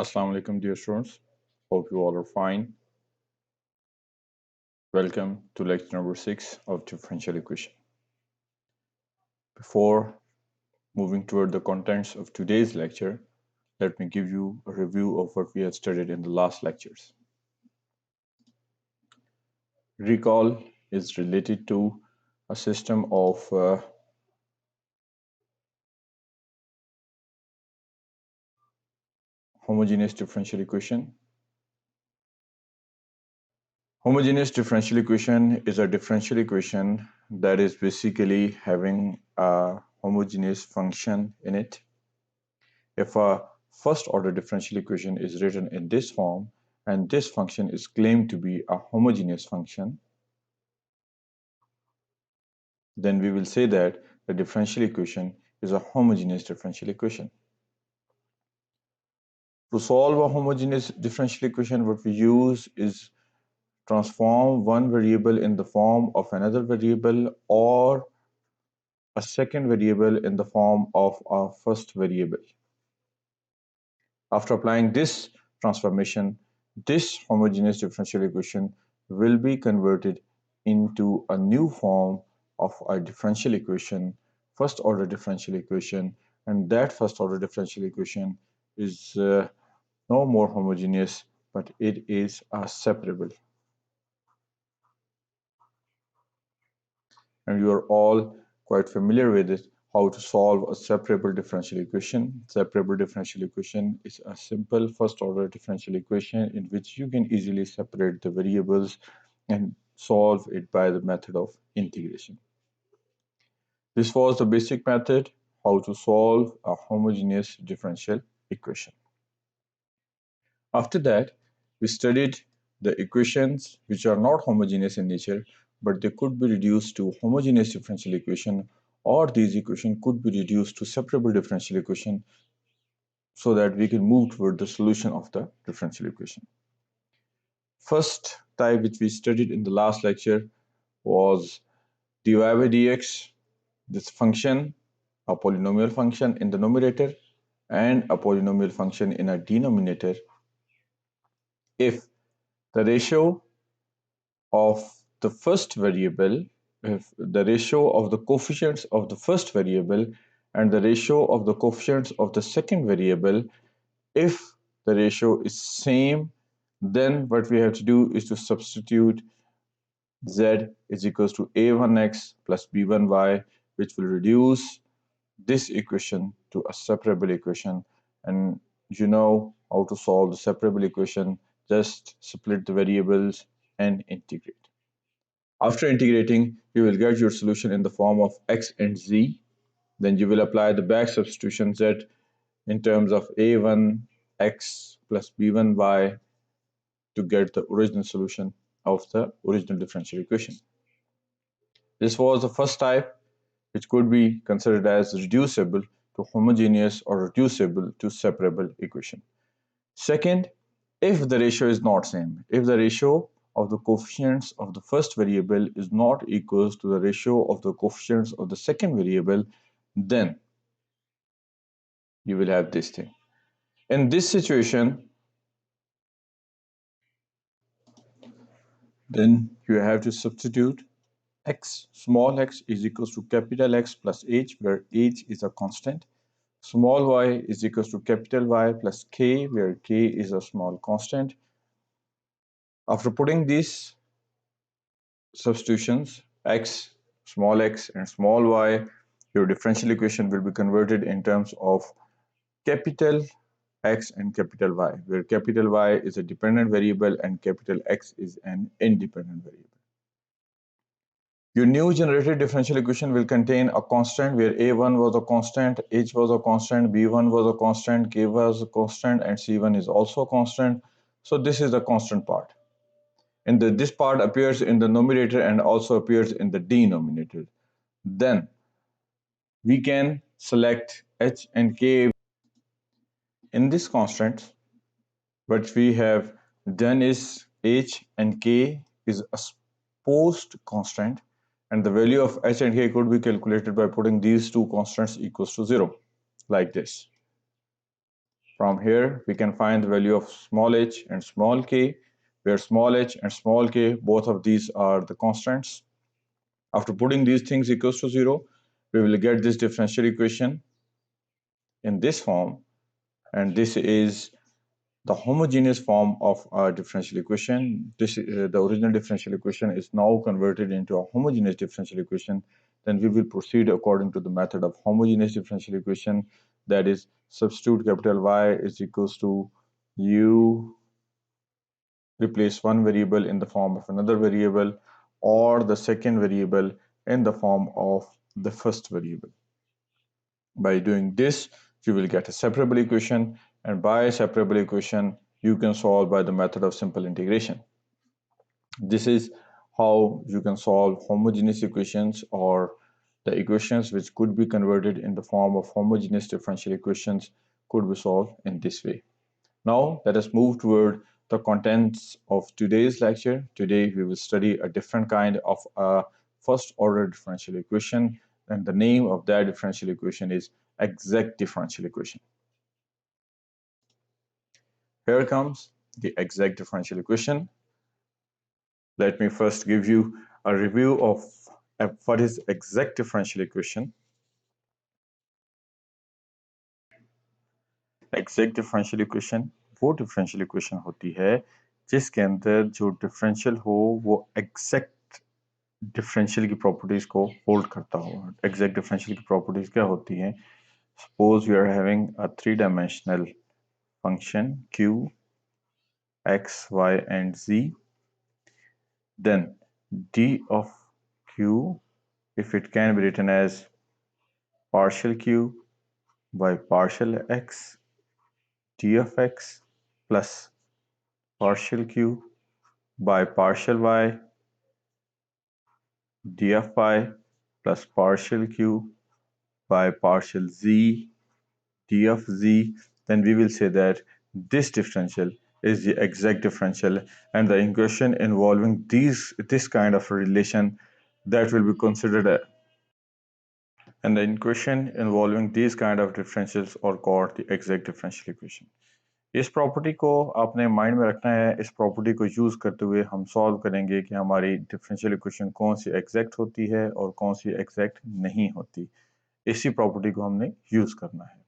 Assalamu alaikum, dear students. Hope you all are fine. Welcome to lecture number 6 of differential equation. Before moving toward the contents of today's lecture, let me give you a review of what we have studied in the last lectures. Recall is related to a system of homogeneous differential equation. Homogeneous differential equation is a differential equation that is basically having a homogeneous function in it. If a first order differential equation is written in this form and this function is claimed to be a homogeneous function, then we will say that the differential equation is a homogeneous differential equation. To solve a homogeneous differential equation, what we use is transform one variable in the form of another variable or a second variable in the form of a first variable. After applying this transformation, this homogeneous differential equation will be converted into a new form of a differential equation, first order differential equation, and that first order differential equation is no more homogeneous, but it is a separable. And you are all quite familiar with it, how to solve a separable differential equation. Separable differential equation is a simple first order differential equation in which you can easily separate the variables and solve it by the method of integration. This was the basic method how to solve a homogeneous differential equation. After that, we studied the equations which are not homogeneous in nature, but they could be reduced to homogeneous differential equation, or these equations could be reduced to separable differential equation so that we can move toward the solution of the differential equation. First type which we studied in the last lecture was dy by dx, this function, a polynomial function in the numerator and a polynomial function in a denominator, if the ratio of the first variable, if the ratio of the coefficients of the first variable and the ratio of the coefficients of the second variable, if the ratio is same, then what we have to do is to substitute z is equals to a1x plus b1y, which will reduce this equation to a separable equation. And you know how to solve the separable equation, just split the variables and integrate. After integrating, you will get your solution in the form of x and z. Then you will apply the back substitution z in terms of a1x plus b1y to get the original solution of the original differential equation. This was the first type, which could be considered as reducible to homogeneous or reducible to separable equation. Second, if the ratio is not same, if the ratio of the coefficients of the first variable is not equals to the ratio of the coefficients of the second variable, then you will have this thing. In this situation, then you have to substitute x, small x is equals to capital X plus h, where h is a constant. Small y is equals to capital Y plus k, where k is a small constant. After putting these substitutions, x, small x and small y, your differential equation will be converted in terms of capital X and capital Y, where capital Y is a dependent variable and capital X is an independent variable. Your new generated differential equation will contain a constant where a1 was a constant, h was a constant, b1 was a constant, k was a constant, and c1 is also a constant. So this is the constant part. And this part appears in the numerator and also appears in the denominator. Then we can select h and k. In this constant, what we have done is h and k is a post constant, and the value of h and k could be calculated by putting these two constants equals to 0, like this. From here, we can find the value of small h and small k, where small h and small k, both of these are the constants. After putting these things equals to 0, we will get this differential equation in this form, and this is the homogeneous form of a differential equation. The original differential equation is now converted into a homogeneous differential equation. Then we will proceed according to the method of homogeneous differential equation, that is, substitute capital Y is equals to u, replace one variable in the form of another variable, or the second variable in the form of the first variable. By doing this, you will get a separable equation, and by a separable equation, you can solve by the method of simple integration. This is how you can solve homogeneous equations, or the equations which could be converted in the form of homogeneous differential equations could be solved in this way. Now let us move toward the contents of today's lecture. Today we will study a different kind of a first order differential equation, and the name of that differential equation is exact differential equation. Here comes the exact differential equation. Let me first give you a review of what is exact differential equation. Exact differential equation वो differential equation होती है जिसके अंदर जो differential हो वो exact differential की properties को hold करता हो. Exact differential की properties क्या होती हैं? Suppose we are having a three-dimensional function q, x, y, and z. Then d of q, if it can be written as partial q by partial x, d of x plus partial q by partial y, d of y plus partial q by partial z, d of z, then we will say that this differential is the exact differential, and the equation involving this kind of relation that will be considered and the equation involving these kind of differentials are called the exact differential equation. इस property को आपने mind में रखना है. इस property को use करते हुए हम सॉल्व करेंगे कि हमारी डिफरेंशियल इक्वेशन कौन सी एग्जैक्ट होती है और कौन सी एग्जैक्ट नहीं होती. इसी प्रॉपर्टी को हमने यूज करना है.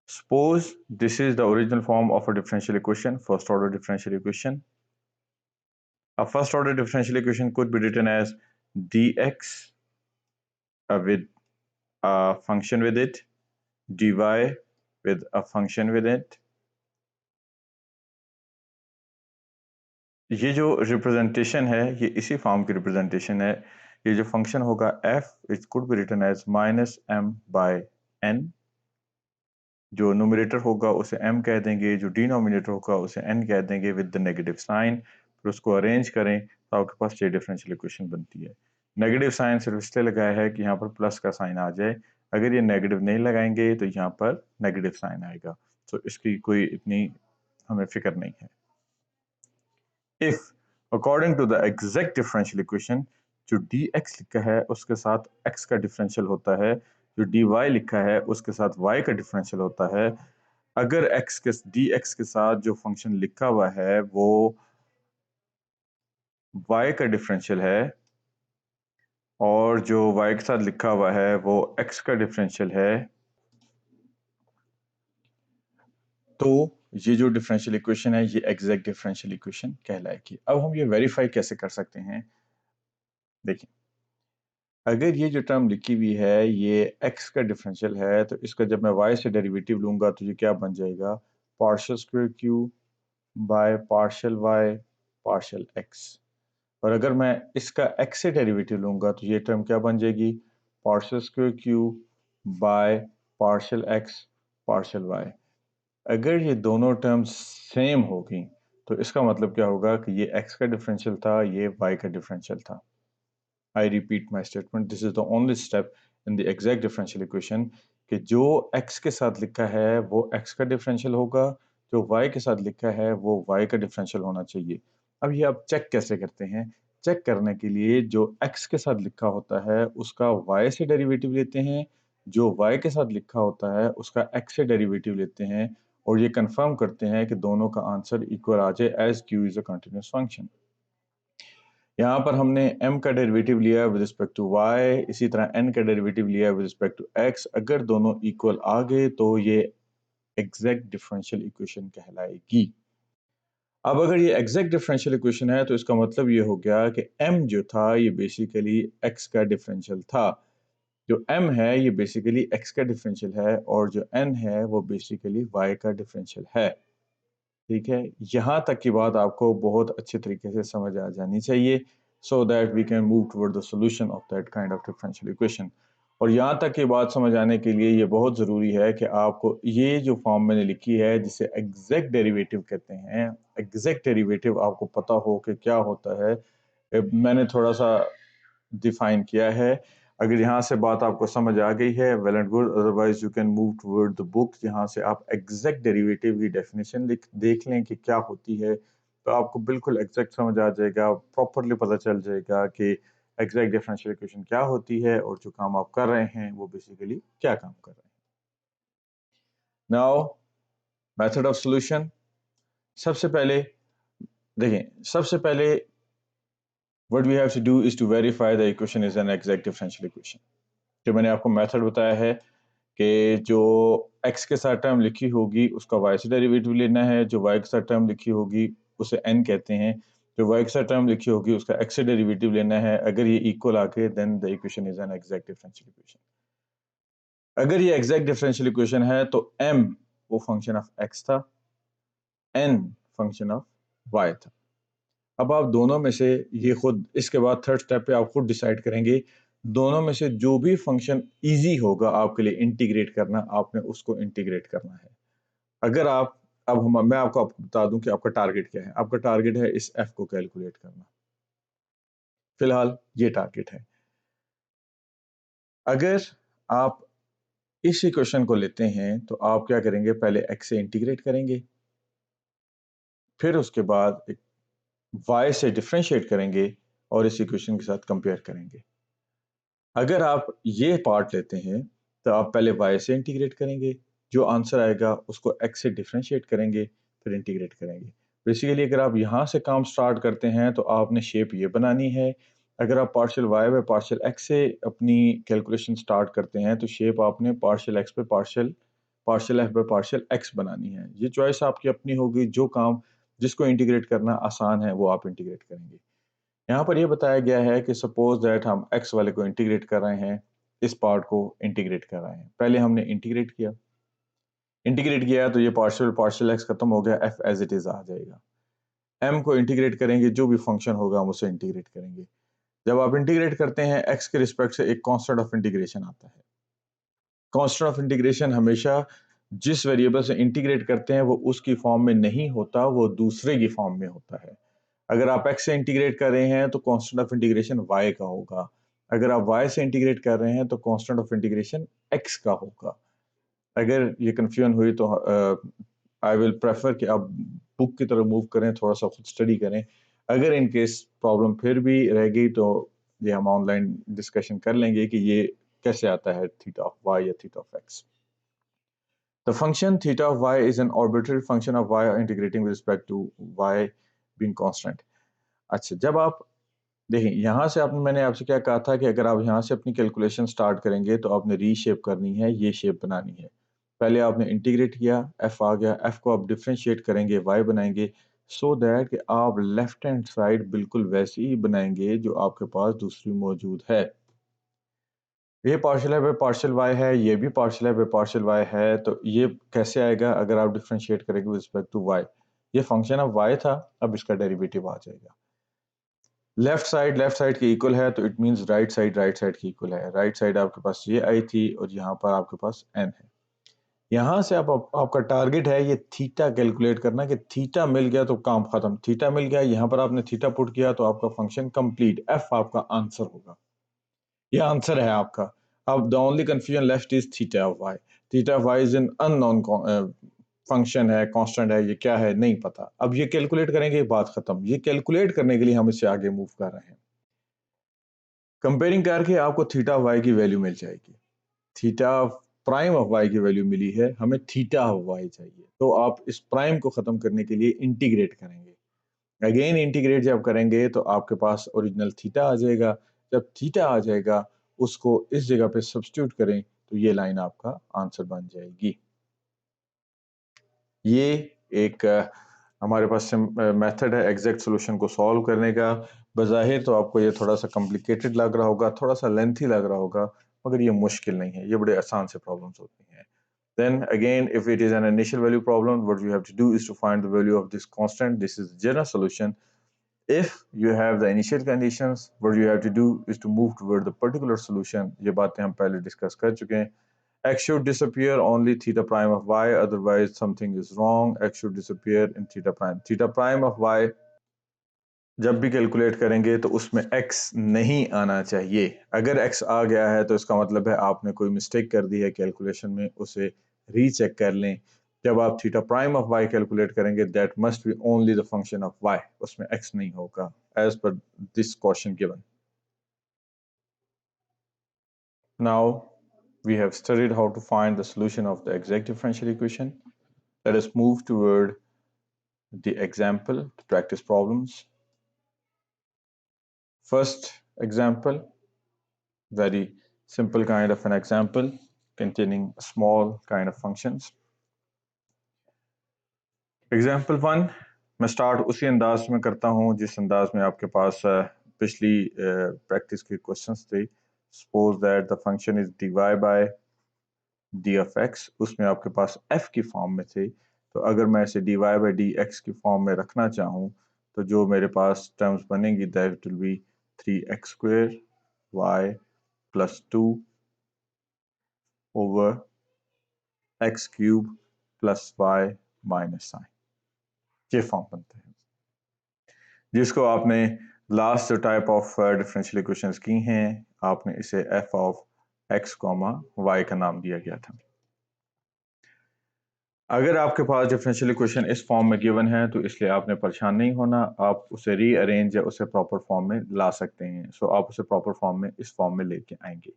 Suppose this is the original form of a differential equation, first order differential equation. A first order differential equation could be written as dx with a function with it, dy with a function with it. ये जो representation है ये इसी form की representation है. ये जो function होगा f it could be written as minus m by n. जो न्यूमरेटर होगा उसे m कह देंगे, जो डिनोमिनेटर होगा उसे n कह देंगे विद द नेगेटिव साइन. फिर उसको अरेंज करें तो आपके पास ये डिफरेंशियल इक्वेशन बनती है. नेगेटिव साइन सिर्फ इसलिए लगाया है कि यहाँ पर प्लस का साइन आ जाए. अगर ये नेगेटिव नहीं लगाएंगे तो यहाँ पर नेगेटिव साइन आएगा. तो इसकी कोई इतनी हमें फिक्र नहीं है. If according to the exact differential equation जो dx लिखा है उसके साथ x का डिफरेंशियल होता है, जो dy लिखा है उसके साथ y का डिफरेंशियल होता है. अगर x के dx के साथ जो फंक्शन लिखा हुआ है वो y का डिफरेंशियल है और जो y के साथ लिखा हुआ है वो x का डिफरेंशियल है, तो ये जो डिफरेंशियल इक्वेशन है ये एग्जैक्ट डिफरेंशियल इक्वेशन कहलाएगी. अब हम ये वेरीफाई कैसे कर सकते हैं? देखिए, अगर ये जो टर्म लिखी हुई है ये x का डिफरेंशियल है तो इसका जब मैं y से डेरिवेटिव लूंगा तो ये क्या बन जाएगा? Partial square q bye partial y partial x. और अगर मैं इसका x से डेरिवेटिव लूंगा तो ये टर्म क्या बन जाएगी? Partial square q bye partial x partial y. अगर ये दोनों टर्म्स सेम होगी तो इसका मतलब क्या होगा कि ये x का डिफरेंशियल था, ये y का डिफरेंशियल था. I repeat my statement. This is the only step in the exact differential equation कि जो x के साथ लिखा है वो x का डिफरेंशियल होगा, जो y के साथ लिखा है वो y का डिफरेंशियल होना चाहिए. अब ये आप चेक कैसे करते हैं? चेक करने के लिए जो x के साथ लिखा होता है उसका y से डेरिवेटिव लेते हैं, जो y के साथ लिखा होता है उसका x से डेरिवेटिव लेते हैं और ये कंफर्म करते हैं कि दोनों का आंसर इक्वल आ जाए as q is a continuous function. यहाँ पर हमने m का डेरिवेटिव लिया विद रिस्पेक्ट टू y, इसी तरह n का डेरिवेटिव लिया विद रिस्पेक्ट टू x। अगर दोनों इक्वल आ गए तो ये एग्जैक्ट डिफरेंशियल इक्वेशन कहलाएगी। अब अगर ये एग्जैक्ट डिफरेंशियल इक्वेशन है तो इसका मतलब ये हो गया कि m जो था ये बेसिकली x का डिफरेंशियल था, जो m है ये बेसिकली x का डिफरेंशियल है और जो n है वो बेसिकली y का डिफरेंशियल है। ठीक है, यहाँ तक की बात आपको बहुत अच्छे तरीके से समझ आ जानी चाहिए so that we can move toward the solution of that kind of differential equation. और यहाँ तक की बात समझ आने के लिए ये बहुत ज़रूरी है कि आपको ये जो फॉर्म मैंने लिखी है जिसे एग्जैक्ट डेरिवेटिव कहते हैं, एग्जैक्ट डेरिवेटिव आपको पता हो कि क्या होता है। मैंने थोड़ा सा डिफाइन किया है। अगर यहाँ से बात आपको समझ आ गई है well and good, otherwise you can move toward the book जहाँ से आप एग्जैक्ट डेरिवेटिव की डेफिनेशन देख लें कि क्या होती है, तो आपको बिल्कुल एग्जैक्ट समझ आ जाएगा, प्रॉपरली पता चल जाएगा कि एग्जैक्ट डिफरेंशियल इक्वेशन क्या होती है और जो काम आप कर रहे हैं वो बेसिकली क्या काम कर रहे हैं। Now method of solution. सबसे पहले देखें, सबसे पहले what we have to do is to verify the equation is an exact differential equation। जो मैंने आपको मेथड बताया है कि जो x के साथ टर्म लिखी होगी उसका y से डेरिवेटिव लेना है, जो y के साथ टर्म लिखी होगी उसे n कहते हैं, जो y के साथ टर्म लिखी होगी उसका x से डेरिवेटिव लेना है। अगर ये इक्वल आके then the equation is an exact differential equation. अगर ये एग्जैक्ट डिफरेंशियल इक्वेशन है तो m वो फंक्शन ऑफ x था, n फंक्शन ऑफ y था। अब आप दोनों में से ये खुद इसके बाद थर्ड स्टेप पे आप खुद डिसाइड करेंगे, दोनों में से जो भी फंक्शन इजी होगा आपके लिए इंटीग्रेट करना, आपने उसको इंटीग्रेट करना है। अगर आप मैं आपको बता दूं कि आपका टारगेट क्या है। आपका टारगेट है इस f को कैलकुलेट करना, फिलहाल ये टारगेट है। अगर आप इस इक्वेशन को लेते हैं तो आप क्या करेंगे, पहले x से इंटीग्रेट करेंगे, फिर उसके बाद y से डिफरेंशिएट करेंगे और इस इक्वेशन के साथ कंपेयर करेंगे। अगर आप ये पार्ट लेते हैं तो आप पहले y से इंटीग्रेट करेंगे, जो आंसर आएगा उसको x से डिफरेंशिएट करेंगे, फिर इंटीग्रेट करेंगे। बेसिकली अगर आप यहाँ से काम स्टार्ट करते हैं तो आपने शेप ये बनानी है। अगर आप पार्शियल y पे पार्शियल x से अपनी कैलकुलेशन स्टार्ट करते हैं तो शेप आपने पार्शियल x पे पार्शियल f पे पार्शियल x बनानी है। ये चॉइस आपकी अपनी होगी, जो काम जिसको इंटीग्रेट करना आसान है वो आप इंटीग्रेट करेंगे। यहाँ पर यह बताया गया है कि सपोज दैट हम x वाले को इंटीग्रेट कर रहे हैं, इस पार्ट को इंटीग्रेट कर रहे हैं। पहले हमने इंटीग्रेट किया तो ये पार्शियल पार्शियल x खत्म हो गया, f एज इट इज आ जाएगा। m को इंटीग्रेट करेंगे, जो भी फंक्शन होगा हम उसे इंटीग्रेट करेंगे। जब आप इंटीग्रेट करते हैं x के रिस्पेक्ट से एक कांस्टेंट ऑफ इंटीग्रेशन आता है। कांस्टेंट ऑफ इंटीग्रेशन हमेशा जिस वेरिएबल से इंटीग्रेट करते हैं वो उसकी फॉर्म में नहीं होता, वो दूसरे की फॉर्म में होता है। अगर आप x से इंटीग्रेट कर रहे हैं तो कांस्टेंट ऑफ इंटीग्रेशन y का होगा। अगर आप y से इंटीग्रेट कर रहे हैं तो कांस्टेंट ऑफ इंटीग्रेशन x का होगा। अगर ये कंफ्यूजन हुई तो आई विल प्रेफर कि आप बुक की तरफ मूव करें, थोड़ा सा खुद स्टडी करें। अगर इन केस प्रॉब्लम फिर भी रह गई तो ये हम ऑनलाइन डिस्कशन कर लेंगे कि ये कैसे आता है थीटा ऑफ y या theta of x। The function theta of y is an arbitrary function of y integrating with respect to y being constant। अच्छा, जब आप देखें यहाँ से मैंने आपसे क्या कहा था कि अगर आप यहाँ से अपनी कैलकुलेशन स्टार्ट करेंगे तो आपने रीशेप करनी है, ये शेप बनानी है। पहले आपने इंटीग्रेट किया, f आ गया, f को आप डिफरेंशिएट करेंगे, y बनाएंगे, सो दैट कि आप लेफ्ट हैंड साइड बिल्कुल वैसी ही बनाएंगे जो आपके पास दूसरी मौजूद है। ये पार्शियल है पे पार्शियल y है, ये भी पार्शियल है पे पार्शियल y है, तो ये कैसे आएगा अगर आप डिफरेंशिएट करेंगे विद रिस्पेक्ट टू y। ये फंक्शन ऑफ y था, अब इसका डेरिवेटिव आ जाएगा। लेफ्ट साइड के इक्वल है तो इट मींस राइट साइड के इक्वल है। राइट साइड आपके पास ये आई थी और यहाँ पर आपके पास n है। यहाँ से आपका टारगेट है ये थीटा कैलकुलेट करना कि थीटा मिल गया तो काम खत्म। थीटा मिल गया, यहाँ पर आपने थीटा पुट किया तो आपका फंक्शन कंप्लीट, f आपका आंसर होगा, ये आंसर है आपका। अब the only confusion left is theta of y। Theta of y is an unknown function है, कांस्टेंट है, ये क्या है नहीं पता। अब ये कैलकुलेट करेंगे, बात खत्म। ये कैलकुलेट करने के लिए हम इससे आगे मूव कर रहे हैं। कंपेयरिंग करके आपको थीटा y की वैल्यू मिल जाएगी। थीटा प्राइम ऑफ वाई की वैल्यू मिली है, हमें थीटा ऑफ वाई चाहिए, तो आप इस प्राइम को खत्म करने के लिए इंटीग्रेट करेंगे। अगेन इंटीग्रेट जब करेंगे तो आपके पास ओरिजिनल थीटा आ जाएगा। जब थीटा आ जाएगा उसको इस जगह पे सब्स्टिट्यूट करें तो ये लाइन आपका आंसर बन जाएगी। ये एक हमारे पास मेथड है एग्जैक्ट सॉल्यूशन को सॉल्व करने का। बज़ाहिर तो आपको ये थोड़ा सा कॉम्प्लिकेटेड लग रहा होगा, थोड़ा सा लेंथी लग रहा होगा, मगर ये मुश्किल नहीं है, ये बड़े आसान से प्रॉब्लम्स होती हैं। Then again, if it is an initial value problem, what you have to do is to find the value of this constant. This is the general solution. If you have the initial conditions, what you have to do is to move toward the particular solution. ये बातें हम पहले discuss कर चुके हैं। X should disappear only theta prime of y, otherwise something is wrong. X should disappear in theta prime. Theta prime of y जब भी calculate करेंगे तो उसमें x नहीं आना चाहिए। अगर x आ गया है तो इसका मतलब है आपने कोई मिस्टेक कर दी है कैलकुलेशन में, उसे रीचेक कर लें। जब आप theta prime of y calculate करेंगे, that must be only the function of y, उसमें x नहीं होगा as per this question given. Now we have studied how to find the solution of the exact differential equation. Let us move toward the example, the practice problems. First example, very simple kind of an example containing small kind of functions. Example 1, मैं start उसी अंदाज में करता हूँ जिस अंदाज में आपके पास पिछली प्रैक्टिस के क्वेश्चंस थे। Suppose that the function is dy by d of x, उसमें आपके पास f की फॉर्म में थे, तो अगर मैं इसे dy by dx की फॉर्म में रखना चाहूँ तो जो मेरे पास टर्म्स बनेंगी that will B 3x square y plus 2 over x cube plus y minus sine, ये फॉर्म बनते हैं जिसको आपने लास्ट जो टाइप ऑफ डिफरेंशियल इक्वेशंस की हैं आपने इसे f ऑफ x, y का नाम दिया गया था। अगर आपके पास डिफरेंशियल इक्वेशन इस फॉर्म में गिवन है तो इसलिए आपने परेशान नहीं होना, आप उसे रीअरेंज या उसे प्रॉपर फॉर्म में ला सकते हैं। सो आप उसे प्रॉपर फॉर्म में इस फॉर्म में लेके आएंगे।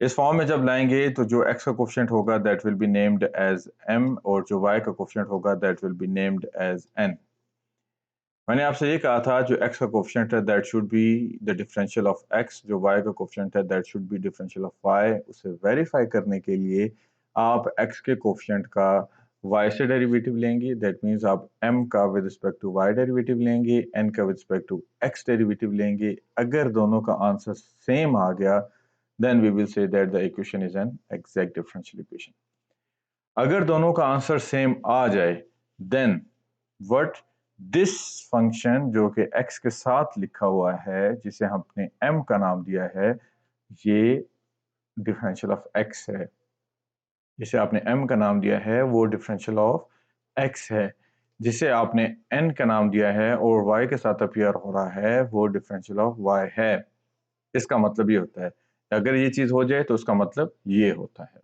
इस फॉर्म में जब लाएंगे तो जो x का कोफिशिएंट होगा that will be named as m और जो y का कोफिशिएंट होगा that will be named as n। मैंने आपसे ये कहा था जो x का कोफिशिएंट है that should be the differential of x, जो y का कोफिशिएंट है that should be differential of y। उसे वेरीफाई करने के लिए आप x के कोफिशिएंट का y से डेरिवेटिव लेंगे, दैट मीन्स आप m का with respect to y derivative लेंगे, n का with respect to x derivative लेंगे। अगर दोनों का आंसर सेम आ गया then we will say that the equation is an exact differential equation. अगर दोनों का आंसर सेम आ जाए then what this function जो कि x के साथ लिखा हुआ है जिसे हमने m का नाम दिया है, ये डिफरेंशियल ऑफ x है। जिसे आपने m का नाम दिया है वो डिफरेंशियल ऑफ x है। जिसे आपने n का नाम दिया है और y के साथ अपीयर हो रहा है वो डिफरेंशियल ऑफ y है। इसका मतलब ये होता है अगर ये चीज हो जाए तो उसका मतलब ये होता है।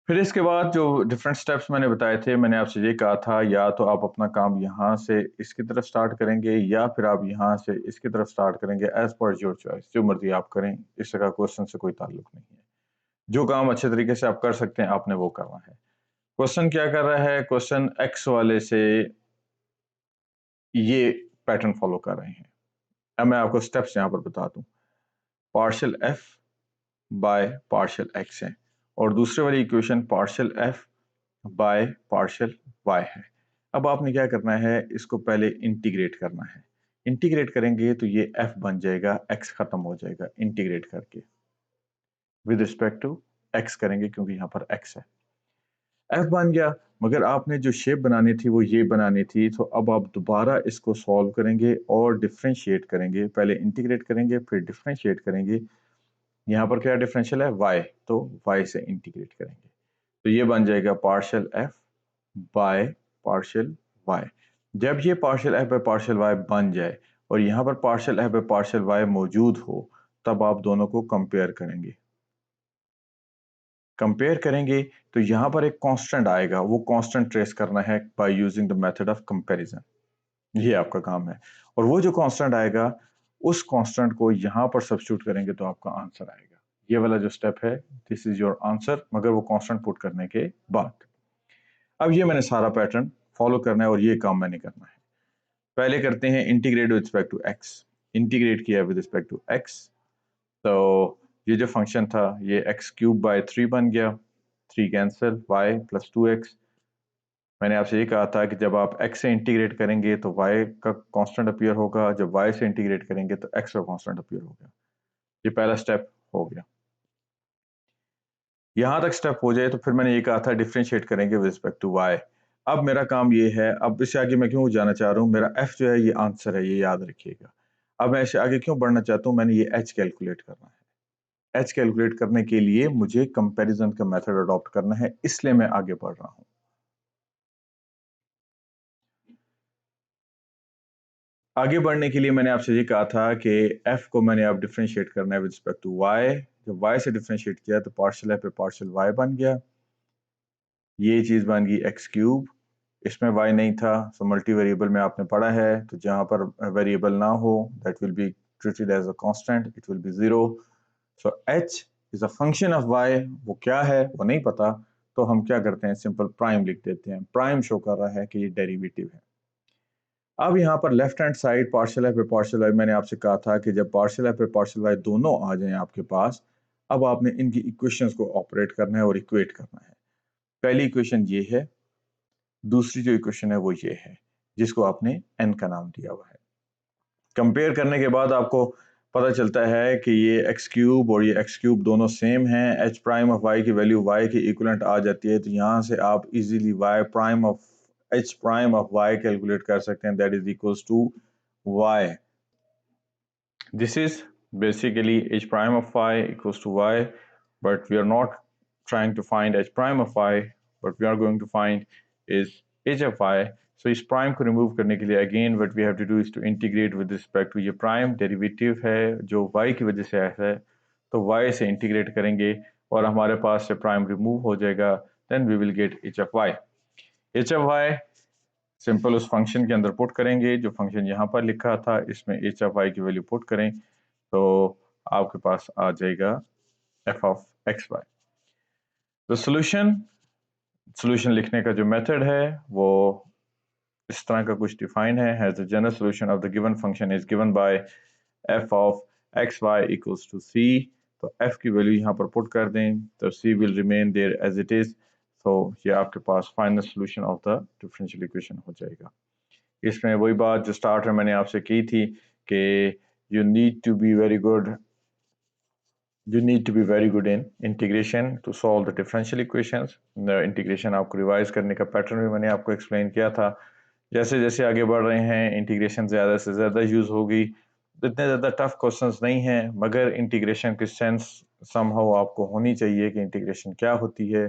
फिर इसके बाद जो डिफरेंट स्टेप्स मैंने बताए थे, मैंने आपसे ये कहा था या तो आप अपना काम यहाँ से इसकी तरफ स्टार्ट करेंगे या फिर आप यहाँ से इसकी तरफ स्टार्ट करेंगे, एज पर योर चॉइस, जो मर्जी आप करें, इसका क्वेश्चन से कोई ताल्लुक नहीं है। जो काम अच्छे तरीके से आप कर सकते हैं आपने वो करना है। क्वेश्चन क्या कर रहा है, क्वेश्चन एक्स वाले से ये पैटर्न फॉलो कर रहे हैं। अब मैं आपको स्टेप्स यहाँ पर बता दूं, partial f by partial x है और दूसरे वाली equation partial f by partial y है। अब आपने क्या करना है, इसको पहले इंटीग्रेट करना है। इंटीग्रेट करेंगे तो ये f बन जाएगा, x खत्म हो जाएगा इंटीग्रेट करके, विद रिस्पेक्ट टू x करेंगे क्योंकि यहाँ पर x है। f बन गया, मगर आपने जो शेप बनानी थी वो ये बनानी थी, तो अब आप दोबारा इसको सॉल्व करेंगे और डिफ्रेंशिएट करेंगे। पहले इंटीग्रेट करेंगे फिर डिफ्रेंशिएट करेंगे। यहाँ पर क्या डिफरेंशियल है y, तो y से इंटीग्रेट करेंगे तो ये बन जाएगा partial f bye partial y। जब ये partial f bye partial y बन जाए और यहाँ पर partial f bye partial y मौजूद हो तब आप दोनों को कंपेयर करेंगे। कंपेयर करेंगे तो यहाँ पर एक कांस्टेंट आएगा, वो कांस्टेंट ट्रेस करना है by using the method of comparison. ये आपका काम है और वो जो कांस्टेंट आएगा उस कांस्टेंट को यहाँ पर सब्स्टिट्यूट करेंगे तो आपका आंसर आएगा। ये वाला जो स्टेप है, दिस इज योर आंसर, मगर वो कांस्टेंट पुट करने के बाद। अब ये मैंने सारा पैटर्न फॉलो करना है और ये काम मैंने करना है। पहले करते हैं integrate with respect to x. Integrate किया विद रिस्पेक्ट टू एक्स, तो ये जो फंक्शन था ये एक्स क्यूब बाय 3 बन गया, 3 कैंसिल, वाई प्लस 2x। मैंने आपसे ये कहा था कि जब आप x से इंटीग्रेट करेंगे तो y का कांस्टेंट अपीयर होगा, जब y से इंटीग्रेट करेंगे तो x का कांस्टेंट अपीयर होगा। ये पहला स्टेप हो गया। यहां तक स्टेप हो जाए तो फिर मैंने ये कहा था डिफरेंशिएट करेंगे विद रिस्पेक्ट टू y। अब मेरा काम ये है, अब इससे आगे मैं क्यों जाना चाह रहा हूँ, मेरा f जो है ये आंसर है, ये याद रखिएगा। अब मैं इससे आगे क्यों बढ़ना चाहता हूँ, मैंने ये h कैलकुलेट करना है। h कैलकुलेट करने के लिए मुझे कंपैरिजन का मेथड अडॉप्ट करना है, इसलिए मैं आगे बढ़ रहा हूँ। आगे बढ़ने के लिए मैंने आपसे ये कहा था कि f को मैंने अब डिफरेंशिएट करना है विद रिस्पेक्ट टू y। जब y से डिफरेंशिएट किया तो पार्शियल f पे पार्शियल y बन गया, ये चीज बन गई x क्यूब। इसमें y नहीं था, सो मल्टी वेरिएबल में आपने पढ़ा है, तो जहां पर वेरिएबल ना हो that will be treated as a constant, it will be 0। So h is a function of y, वो क्या है वो नहीं पता, तो हम क्या करते हैं, सिंपल प्राइम लिख देते हैं। प्राइम शो कर रहा है कि ये डेरिवेटिव है। अब यहाँ पर left hand side partial F पे पार्शियल वाई, मैंने आपसे कहा था कि जब पार्शियल एफ पे पार्शियल वाई दोनों आ जाएं आपके पास, अब आपने इनकी इक्वेशंस को ऑपरेट करना है और इक्वेट करना है। पहली इक्वेशन ये है, दूसरी जो इक्वेशन है वो ये है, जिसको आपने एन का नाम दिया हुआ है। कंपेयर करने के बाद आपको पता चलता है कि ये एक्स क्यूब और ये एक्स क्यूब दोनों सेम हैं। एच प्राइम ऑफ वाई की वैल्यू वाई की इक्विवेलेंट आ जाती है, तो यहाँ से आप easily y prime of h prime of y calculate कर सकते हैं, that is equals to y. This is basically h prime of y equals to y, but we are not trying to find h prime of y, what we are going to find is h of y. So इस prime को remove करने के लिए again what we have to do is to integrate with respect to ये prime derivative है जो y की वजह से है, तो y से integrate करेंगे और हमारे पास से prime remove हो जाएगा, then we will get h of y. h of y simple उस फंक्शन के अंदर पुट करेंगे जो फंक्शन यहाँ पर लिखा था, इसमें h of y की वैल्यू पुट करें तो आपके पास आ जाएगा f of xy। तो सॉल्यूशन लिखने का जो मेथड है वो इस तरह का कुछ डिफाइन है, has the general solution of the given function is given by f of xy equals to c। तो f की वैल्यू यहाँ पर पुट कर दें तो c will remain there as it is. तो ये आपके पास final solution of the differential equation हो जाएगा। इसमें वही बात जो स्टार्ट में मैंने आपसे की थी कि you need to be very good in integration to solve the differential equations। Integration आपको रिवाइज करने का पैटर्न भी मैंने आपको एक्सप्लेन किया था। जैसे जैसे आगे बढ़ रहे हैं इंटीग्रेशन ज़्यादा से ज़्यादा यूज़ होगी, इतने ज़्यादा टफ क्वेश्चंस नहीं हैं, मगर इंटीग्रेशन की सेंस समहाउ आपको होनी चाहिए कि इंटीग्रेशन क्या होती है।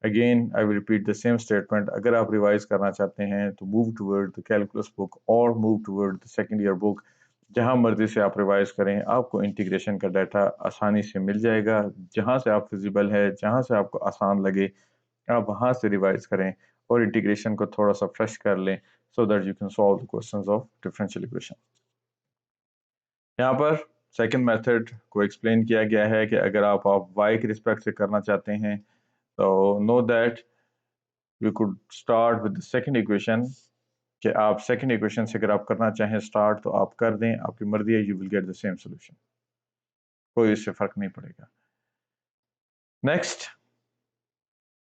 Again I will repeat the same statement, अगर आप रिवाइज करना चाहते हैं तो move toward the calculus book और move toward the second year book, जहां मर्जी से आप रिवाइज करें, आपको इंटीग्रेशन का डाटा आसानी से मिल जाएगा। जहां से आप फिजिबल है, जहां से आपको आसान लगे, आप वहां से रिवाइज करें और इंटीग्रेशन को थोड़ा सा फ्रेश कर लें, so that you can solve the questions of differential equation। यहाँ पर सेकंड मेथड को एक्सप्लेन किया गया है कि अगर आप y के रिस्पेक्ट से करना चाहते हैं तो know that we could start with the second equation, कि आप सेकंड इक्वेशन से अगर आप करना चाहें स्टार्ट तो आप कर दें, आपकी मर्जी है, you will get the same solution, कोई इससे फर्क नहीं पड़ेगा। Next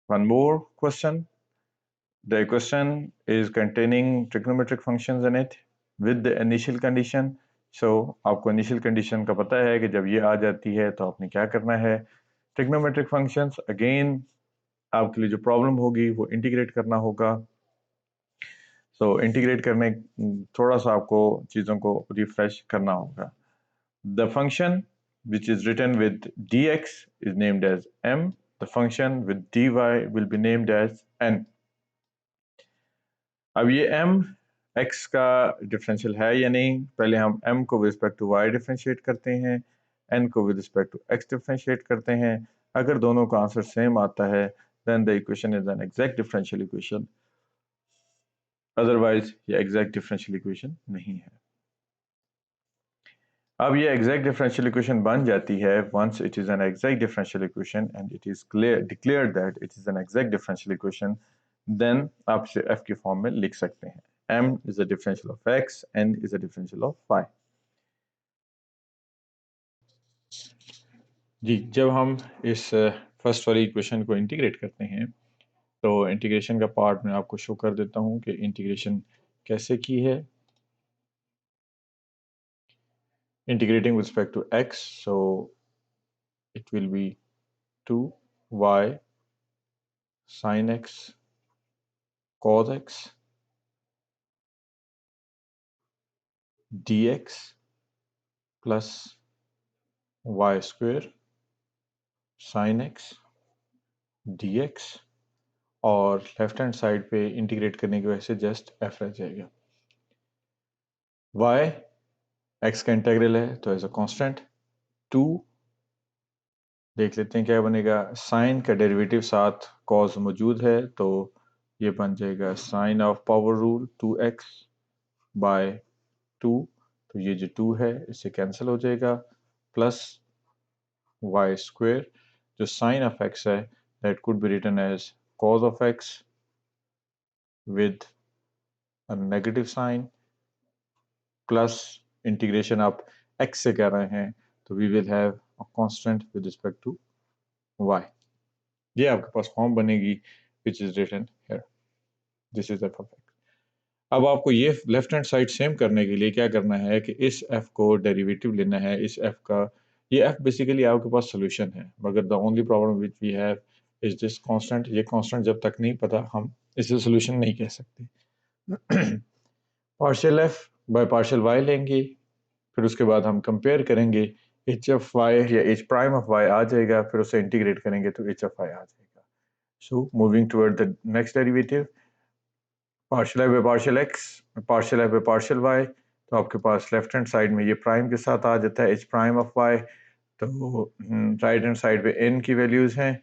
one more question, the equation is containing trigonometric functions in it with the initial condition। so आपको initial condition का पता है कि जब ये आ जाती है तो आपने क्या करना है। trigonometric functions again आपके लिए जो प्रॉब्लम होगी वो इंटीग्रेट करना होगा। so इंटीग्रेट करने थोड़ा सा आपको चीज़ों को रिफ्रेश करना होगा। the function which is written with dx is named as m, the function with dy will be named as n। अब ये m x का डिफरेंशियल है या नहीं, पहले हम m को with respect to y differentiate करते हैं, n को with respect to x differentiate करते हैं। अगर दोनों का आंसर सेम आता है then the equation is an exact differential equation, otherwise ये एग्जैक्ट डिफरेंशियल इक्वेशन नहीं है। अब ये एग्जैक्ट डिफरेंशियल इक्वेशन बन जाती है once it is an exact differential equation and it is clear declared that it is an exact differential equation, then आप इसे एफ की फॉर्म में लिख सकते हैं। m is a differential of x, n is a differential of y। जी, जब हम इस फर्स्ट वाली इक्वेशन को इंटीग्रेट करते हैं तो इंटीग्रेशन का पार्ट मैं आपको शो कर देता हूँ कि इंटीग्रेशन कैसे की है। Integrating with respect to x, so it will be 2y sin x cos x dx plus y square sin x dx, और लेफ्ट हैंड साइड पे इंटीग्रेट करने की वजह से जस्ट f रह जाएगा। y x का इंटेग्रल है तो एज अ कांस्टेंट 2, देख लेते हैं क्या बनेगा। साइन का डेरिवेटिव साथ कॉस मौजूद है तो ये बन जाएगा sine of power rule 2x by 2, तो ये जो 2 है इससे कैंसिल हो जाएगा, प्लस वाई स्क्वेयर जो साइन ऑफ एक्स है that could be written as cos of x with a negative sign, plus integration आप एक्स से कर रहे हैं तो we will have a constant with respect to y. ये आपके पास फॉर्म बनेगी which is written here, this is f of x. अब आपको ये लेफ्ट हैंड साइड सेम करने के लिए क्या करना है कि इस f को डेरिवेटिव लेना है इस f का। ये f बेसिकली आपके पास सोल्यूशन है, मगर the only problem which we have is this constant. ये कांस्टेंट जब तक नहीं पता हम इसे सोल्यूशन नहीं कह सकते। Partial f bye partial y लेंगे, फिर उसके बाद हम कंपेयर करेंगे, एच एफ वाई या एच प्राइम ऑफ वाई आ जाएगा, फिर उसे इंटीग्रेट करेंगे तो एच एफ वाई आ जाएगा। So moving toward the next derivative, partial i by partial x, partial i by partial y, तो आपके पास लेफ्ट हैंड साइड में ये प्राइम के साथ आ जाता है एच प्राइम ऑफ वाई, तो राइट हैंड साइड पे एन की वैल्यूज हैं।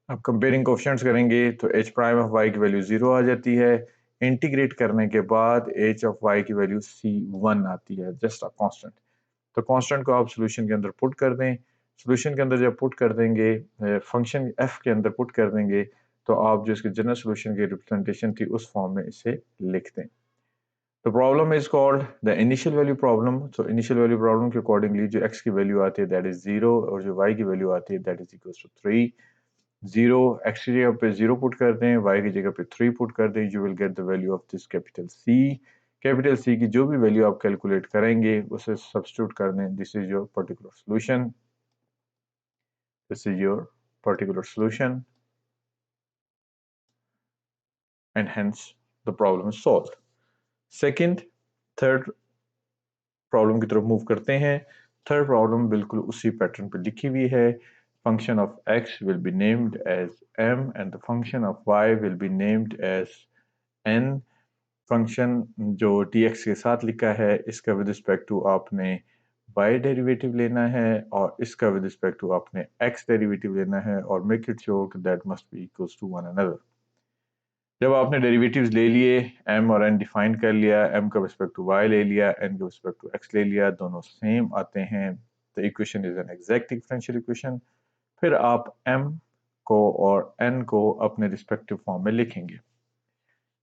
अब कंपेयरिंग कोफिशिएंट्स करेंगे तो एच प्राइम ऑफ वाई की वैल्यू 0 आ जाती है, इंटीग्रेट करने के बाद एच ऑफ वाई की वैल्यू c1 आती है, जस्ट अ कांस्टेंट। तो कांस्टेंट को आप सोल्यूशन के अंदर पुट कर दें, सोल्यूशन के अंदर जब पुट कर देंगे फंक्शन एफ के अंदर पुट कर देंगे तो आप जो इसके जनरल सोल्यूशन की रिप्रेजेंटेशन थी उस फॉर्म में इसे लिख दें। The problem is called the initial value problem. So initial value problem के accordingly जो x की वैल्यू आती है that is 0 और जो y की वैल्यू आती है that is equals to 3। 0 x की जगह पे 0 पुट कर दें, y की जगह पे 3 पुट कर दें, you will get the value of this capital C। Capital C की जो भी वैल्यू आप कैलकुलेट करेंगे उसे सब्स्टिट्यूट कर दें, this is your particular solution, this is your particular solution and hence the problem is solved। Second, third problem की तरफ मूव करते हैं। थर्ड प्रॉब्लम बिल्कुल उसी पैटर्न पे लिखी हुई है। Function of x will be named as m and the function of y will be named as n। फंक्शन जो dx के साथ लिखा है इसका विद रिस्पेक्ट टू आपने y डेरिवेटिव लेना है और इसका विद रिस्पेक्ट टू आपने x डेरिवेटिव लेना है और make it sure that must be equals to one another. जब आपने डेरिवेटिव्स ले लिए, m और n डिफाइन कर लिया, m का रिस्पेक्ट टू y ले लिया, n का रिस्पेक्ट टू x ले लिया, दोनों सेम आते हैं, the equation is an exact differential equation. फिर आप m को और n को अपने रिस्पेक्टिव फॉर्म में लिखेंगे।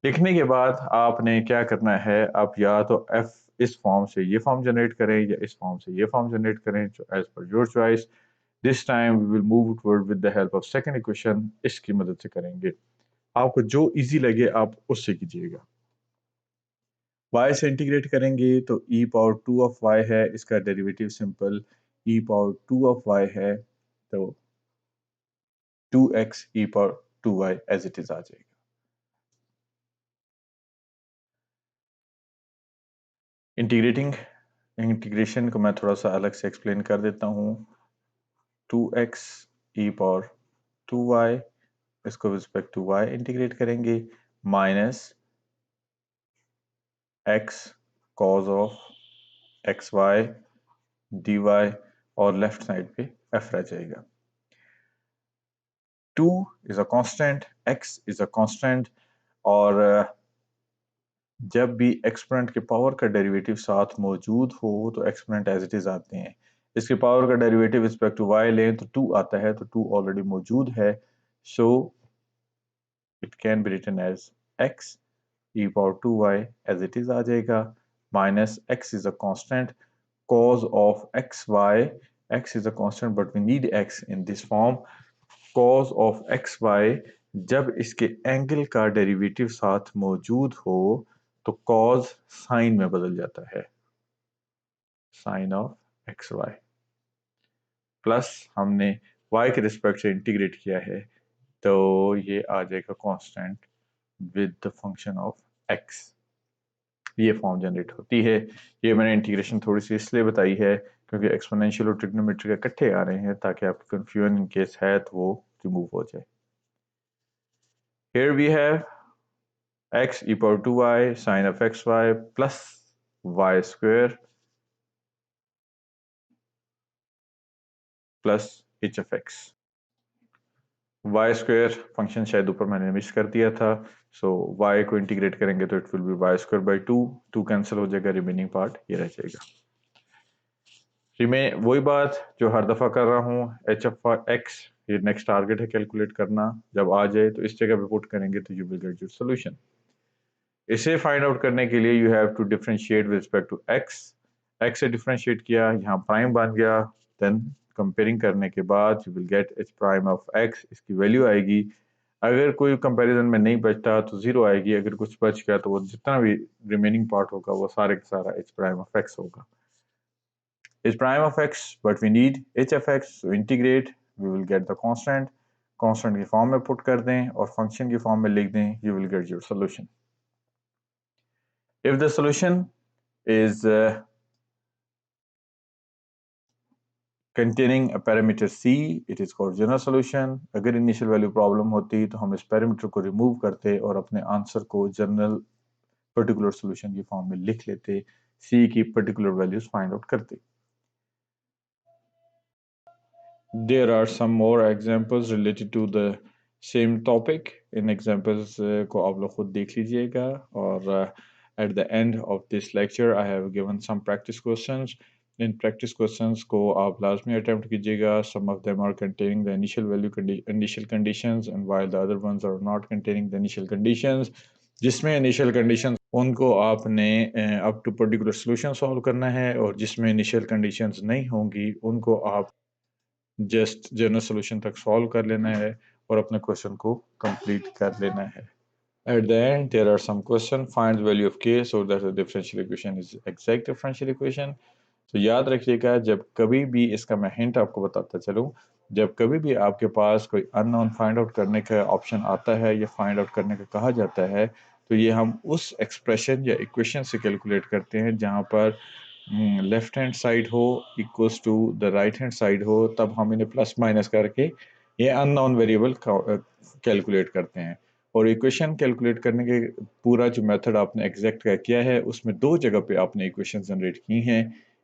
लिखने के बाद आपने क्या करना है, आप या तो f इस फॉर्म से ये फॉर्म जनरेट करें या इस फॉर्म से ये फॉर्म जनरेट करें, as per your choice. This time we will move toward with the help of second equation, इसकी मदद से करेंगे। आपको जो इजी लगे आप उससे कीजिएगा। y से इंटीग्रेट करेंगे तो e पावर 2 ऑफ y है, इसका derivative simple e power 2 of y है, तो 2x e power 2y as it is आ जाएगा। इंटीग्रेशन को मैं थोड़ा सा अलग से एक्सप्लेन कर देता हूँ। 2x e पावर 2y, इसको रिस्पेक्ट टू y इंटीग्रेट करेंगे, minus x cause of xy dy, और लेफ्ट साइड पे f रह जाएगा। 2 is a constant, x is a constant, और जब भी एक्सपोनेंट के पावर का डेरिवेटिव साथ मौजूद हो तो एक्सपोनेंट एज इट इज आते हैं। इसके पावर का डेरिवेटिव रिस्पेक्ट टू y लें तो 2 आता है, तो 2 ऑलरेडी मौजूद है, so it can be written as x e power 2y as it is आ जाएगा, minus x is a constant, cos of xy, x is a constant but we need x in this form, cos of xy जब इसके angle का derivative साथ मौजूद हो तो cos sign में बदल जाता है, साइन ऑफ xy, प्लस हमने y के रिस्पेक्ट से इंटीग्रेट किया है तो ये आ जाएगा constant with the function of x, ये फॉर्म जनरेट होती है। ये मैंने इंटीग्रेशन थोड़ी सी इसलिए बताई है क्योंकि एक्सपोनेंशियल और ट्रिग्नोमेट्री इकट्ठे आ रहे हैं ताकि आपकी कंफ्यूजन इन केस है तो वो रिमूव हो जाए। Here we have x equal to y sin of xy plus y square plus h of x। y square function शायद ऊपर मैंने मिस कर दिया था, सो y को इंटीग्रेट करेंगे तो it will B y square by 2, 2 cancel हो जाएगा, रिमेनिंग पार्ट ये रह जाएगा। मैं वही बात जो हर दफ़ा कर रहा हूँ, एच एफ एक्स ये नेक्स्ट टारगेट है कैलकुलेट करना, जब आ जाए तो इस जगह पे पुट करेंगे तो you will get your solution. इसे फाइंड आउट करने के लिए you have to differentiate with respect to x, x से डिफरेंशिएट किया, यहाँ प्राइम बन गया, देन कंपेयरिंग करने के बाद you will gate H prime of x, इसकी वैल्यू आएगी। अगर कोई कंपैरिजन में नहीं बचता तो जीरो आएगी, अगर कुछ बच गया तो वो जितना भी रिमेनिंग पार्ट होगा वो सारे का सारा एच प्राइम ऑफ एक्स होगा। Is prime of x, but we need h of x, so integrate, we will get the constant, constant की फॉर्म में पुट कर दें और फंक्शन की फॉर्म में लिख दें, you will get your solution. If the solution is containing a parameter c, it is called general solution. अगर initial value problem होती तो हम इस parameter को remove करते और अपने आंसर को general particular solution की फॉर्म में लिख लेते, c की particular values find out करते। There are some more examples related to the same topic. In examples को आप लोग खुद देख लीजिएगा और at the end of this lecture I have given some practice questions. In practice questions को आप लाजमी attempt कीजिएगा. Some of them are containing the initial conditions and while the other ones are not containing the initial conditions. जिसमें initial conditions उनको आपने up to particular solution solve करना है और जिसमें initial conditions नहीं होंगी उनको आप जस्ट जनरल सोल्यूशन तक सॉल्व कर लेना है और अपने क्वेश्चन को कंप्लीट कर लेना है। At the end, there are some question. Find the value of k so that the differential equation is exact differential equation. तो याद रखिएगा, जब कभी भी इसका मैं हिंट आपको बताता चलूँ, जब कभी भी आपके पास कोई अननोन फाइंड आउट करने का ऑप्शन आता है या फाइंड आउट करने का कहा जाता है तो ये हम उस एक्सप्रेशन या इक्वेशन से कैलकुलेट करते हैं जहाँ पर लेफ्ट हैंड साइड हो equals to the right hand side हो, तब हम इन्हें प्लस माइनस करके ये अननोन वेरिएबल कैलकुलेट करते हैं। और इक्वेशन कैलकुलेट करने के पूरा जो मेथड आपने एग्जैक्ट किया है उसमें दो जगह पे आपने इक्वेशन जनरेट की हैं।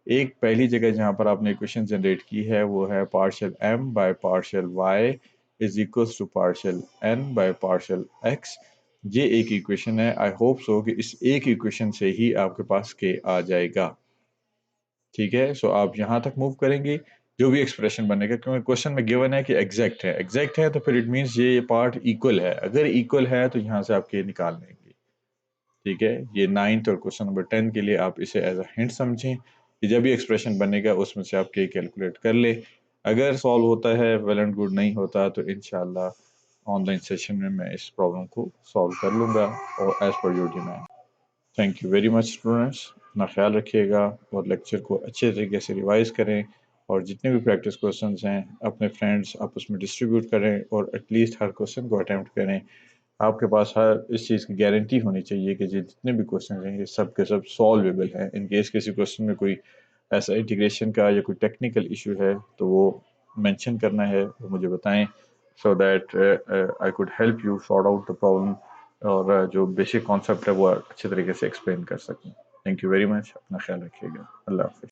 एक पहली जगह जहाँ पर आपने इक्वेशन जनरेट की है वो है partial m by partial y is equals to partial n by partial x। ये एक इक्वेशन है। आई होप सो कि इस एक इक्वेशन से ही आपके पास k आ जाएगा। ठीक है, सो आप यहाँ तक मूव करेंगे जो भी एक्सप्रेशन बनेगा, क्योंकि क्वेश्चन में गिवन है कि एग्जैक्ट है, एग्जैक्ट है तो फिर इट मीन्स ये पार्ट इक्वल है, अगर इक्वल है तो यहाँ से आप के निकाल लेंगे। ठीक है, ये 9th और क्वेश्चन नंबर 10 के लिए आप इसे एज अ हिंट समझें कि जब भी एक्सप्रेशन बनेगा उसमें से आप के कैलकुलेट कर ले। अगर सॉल्व होता है वेल एंड गुड, नहीं होता तो इंशाल्लाह ऑनलाइन सेशन में मैं इस प्रॉब्लम को सॉल्व कर लूँगा और as per your demand. Thank you very much students, अपना ख्याल रखिएगा और लेक्चर को अच्छे तरीके से रिवाइज करें और जितने भी प्रैक्टिस क्वेश्चंस हैं अपने फ्रेंड्स आपस में डिस्ट्रीब्यूट करें और एटलीस्ट हर क्वेश्चन को अटैम्प्ट करें। आपके पास हर इस चीज़ की गारंटी होनी चाहिए कि जितने भी क्वेश्चन हैं ये सब के सब सॉल्वेबल हैं। इन केस किसी क्वेश्चन में कोई ऐसा इंटीग्रेशन का या कोई टेक्निकल इशू है तो वो मेंशन करना है, वो मुझे बताएं so that I could help you sort out the problem और जो बेसिक कॉन्सेप्ट है वो अच्छे तरीके से एक्सप्लेन कर सकें। थैंक यू वेरी मच, अपना ख्याल रखिएगा, अल्लाह हाफिज़।